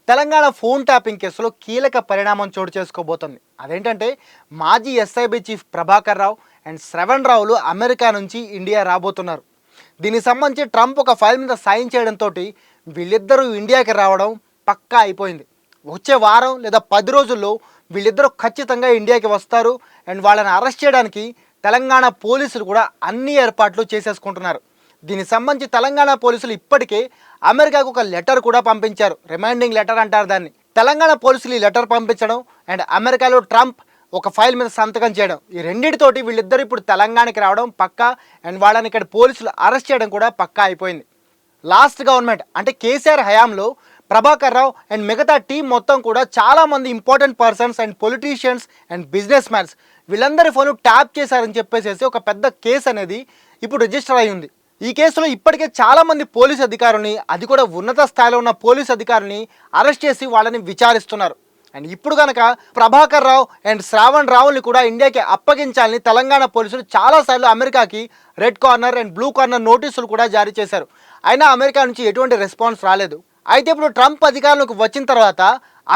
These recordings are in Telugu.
తెలంగాణ ఫోన్ ట్యాపింగ్ కేసులో కీలక పరిణామం చోటు చేసుకోబోతుంది. అదేంటంటే మాజీ SIB chief Prabhakar Rao and Shravan రావులు అమెరికా నుంచి ఇండియా రాబోతున్నారు. దీనికి సంబంధించి ట్రంప్ ఒక ఫైల్ మీద సైన్ చేయడంతో వీళ్ళిద్దరూ ఇండియాకి రావడం పక్కా అయిపోయింది. వచ్చే వారం లేదా 10 రోజుల్లో వీళ్ళిద్దరూ ఖచ్చితంగా ఇండియాకి వస్తారు. అండ్ వాళ్ళని అరెస్ట్ చేయడానికి తెలంగాణ పోలీసులు కూడా అన్ని ఏర్పాట్లు చేసేసుకుంటున్నారు. దీనికి సంబంధించి తెలంగాణ పోలీసులు ఇప్పటికే అమెరికాకు ఒక లెటర్ కూడా పంపించారు. రిమైండింగ్ లెటర్ అంటారు దాన్ని. తెలంగాణ పోలీసులు ఈ లెటర్ పంపించడం అండ్ అమెరికాలో ట్రంప్ ఒక ఫైల్ మీద సంతకం చేయడం, ఈ రెండింటితోటి వీళ్ళిద్దరు ఇప్పుడు తెలంగాణకి రావడం పక్కా. అండ్ వాళ్ళని ఇక్కడ పోలీసులు అరెస్ట్ చేయడం కూడా పక్కా అయిపోయింది. లాస్ట్ గవర్నమెంట్ అంటే కేసీఆర్ హయాంలో ప్రభాకర్ రావు అండ్ మిగతా టీం మొత్తం కూడా చాలామంది important persons and politicians and business mans వీళ్ళందరి ఫోన్ ట్యాప్ చేశారని చెప్పేసి ఒక పెద్ద కేసు అనేది ఇప్పుడు రిజిస్టర్ అయి ఉంది. ఈ కేసులో ఇప్పటికే చాలామంది పోలీస్ అధికారులని, అది కూడా ఉన్నత స్థాయిలో ఉన్న పోలీస్ అధికారులని అరెస్ట్ చేసి వాళ్ళని విచారిస్తున్నారు. అండ్ ఇప్పుడు కనుక ప్రభాకర్ రావు అండ్ శ్రావణ్ రావుని కూడా ఇండియాకి అప్పగించాలని తెలంగాణ పోలీసులు చాలాసార్లు అమెరికాకి red corner and blue corner నోటీసులు కూడా జారీ చేశారు. అయినా అమెరికా నుంచి ఎటువంటి రెస్పాన్స్ రాలేదు. అయితే ఇప్పుడు ట్రంప్ అధికారంలోకి వచ్చిన తర్వాత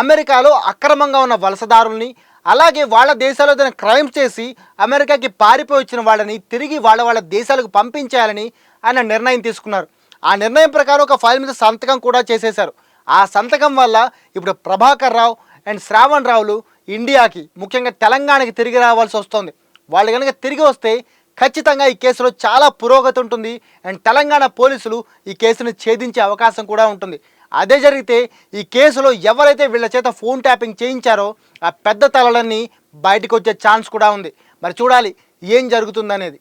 అమెరికాలో అక్రమంగా ఉన్న వలసదారుల్ని, అలాగే వాళ్ళ దేశాల్లో ఏదైనా క్రైమ్స్ చేసి అమెరికాకి పారిపోయి వచ్చిన వాళ్ళని తిరిగి వాళ్ళ దేశాలకు పంపించేయాలని ఆయన నిర్ణయం తీసుకున్నారు. ఆ నిర్ణయం ప్రకారం ఒక ఫైల్ మీద సంతకం కూడా చేసేశారు. ఆ సంతకం వల్ల ఇప్పుడు ప్రభాకర్ రావు అండ్ శ్రావణ్ రావులు ఇండియాకి, ముఖ్యంగా తెలంగాణకి తిరిగి రావాల్సి వస్తుంది. వాళ్ళు కనుక తిరిగి వస్తే ఖచ్చితంగా ఈ కేసులో చాలా పురోగతి ఉంటుంది. అండ్ తెలంగాణ పోలీసులు ఈ కేసును ఛేదించే అవకాశం కూడా ఉంటుంది. అదే జరిగితే ఈ కేసులో ఎవరైతే వీళ్ళ చేత ఫోన్ ట్యాపింగ్ చేయించారో ఆ పెద్ద తలలన్నీ బయటకు వచ్చే ఛాన్స్ కూడా ఉంది. మరి చూడాలి ఏం జరుగుతుందనేది.